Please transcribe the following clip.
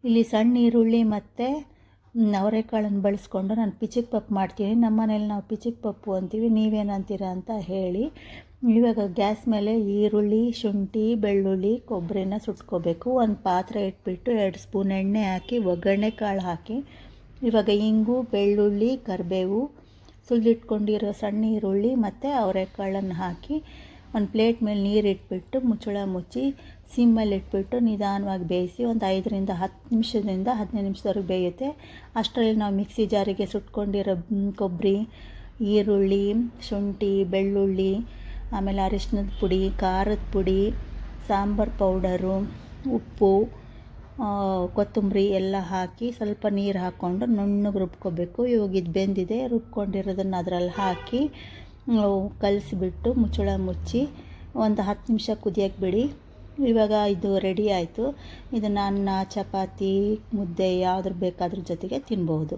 ಇಲ್ಲಿ ಸಣ್ಣ ಈರುಳ್ಳಿ ಮತ್ತು ಅವರೆಕಾಳನ್ನು ಬಳಸ್ಕೊಂಡು ನಾನು ಪಿಚಕ್ ಪಪ್ಪು ಮಾಡ್ತೀನಿ. ನಮ್ಮ ಮನೇಲಿ ನಾವು ಪಿಚಕ್ ಪಪ್ಪು ಅಂತೀವಿ, ನೀವೇನಂತೀರ ಅಂತ ಹೇಳಿ. ಇವಾಗ ಗ್ಯಾಸ್ ಮೇಲೆ ಈರುಳ್ಳಿ, ಶುಂಠಿ, ಬೆಳ್ಳುಳ್ಳಿ, ಕೊಬ್ಬರಿನ ಸುಟ್ಕೋಬೇಕು. ಒಂದು ಪಾತ್ರೆ ಇಟ್ಬಿಟ್ಟು 2 ಸ್ಪೂನ್ ಎಣ್ಣೆ ಹಾಕಿ ಒಗ್ಗರಣೆ ಕಾಳು ಹಾಕಿ, ಇವಾಗ ಇಂಗು, ಬೆಳ್ಳುಳ್ಳಿ, ಕರಿಬೇವು, ಸುಲಿದಿಟ್ಕೊಂಡಿರೋ ಸಣ್ಣ ಈರುಳ್ಳಿ ಮತ್ತು ಅವರೆಕಾಳನ್ನು ಹಾಕಿ ಒಂದು ಪ್ಲೇಟ್ ಮೇಲೆ ನೀರಿಟ್ಬಿಟ್ಟು ಮುಚ್ಚಳ ಮುಚ್ಚಿ ಸಿಮ್ಮಲ್ಲಿ ಇಟ್ಬಿಟ್ಟು ನಿಧಾನವಾಗಿ ಬೇಯಿಸಿ ಒಂದು 5ರಿಂದ 10 ನಿಮಿಷದಿಂದ 15 ನಿಮಿಷದವರೆಗೆ ಬೇಯುತ್ತೆ. ಅಷ್ಟರಲ್ಲಿ ನಾವು ಮಿಕ್ಸಿ ಜಾರಿಗೆ ಸುಟ್ಕೊಂಡಿರೋ ಕೊಬ್ಬರಿ, ಈರುಳ್ಳಿ, ಶುಂಠಿ, ಬೆಳ್ಳುಳ್ಳಿ, ಆಮೇಲೆ ಅರಿಶಿನದ ಪುಡಿ, ಖಾರದ ಪುಡಿ, ಸಾಂಬಾರು ಪೌಡರು, ಉಪ್ಪು, ಕೊತ್ತಂಬರಿ ಎಲ್ಲ ಹಾಕಿ ಸ್ವಲ್ಪ ನೀರು ಹಾಕ್ಕೊಂಡು ನುಣ್ಣಗೆ ರುಬ್ಕೋಬೇಕು. ಇವಾಗ ಇದು ಬೆಂದಿದೆ, ರುಬ್ಕೊಂಡಿರೋದನ್ನು ಅದರಲ್ಲಿ ಹಾಕಿ ಕಲಿಸ್ಬಿಟ್ಟು ಮುಚ್ಚಳ ಮುಚ್ಚಿ ಒಂದು 10 ನಿಮಿಷ ಕುದಿಯೋಕ್ಕೆ ಬಿಡಿ. ಇವಾಗ ಇದು ರೆಡಿ ಆಯಿತು. ಇದನ್ನು ಅನ್ನ, ಚಪಾತಿ, ಮುದ್ದೆ ಯಾವುದ್ರ ಬೇಕಾದ್ರ ಜೊತೆಗೆ ತಿನ್ಬೋದು.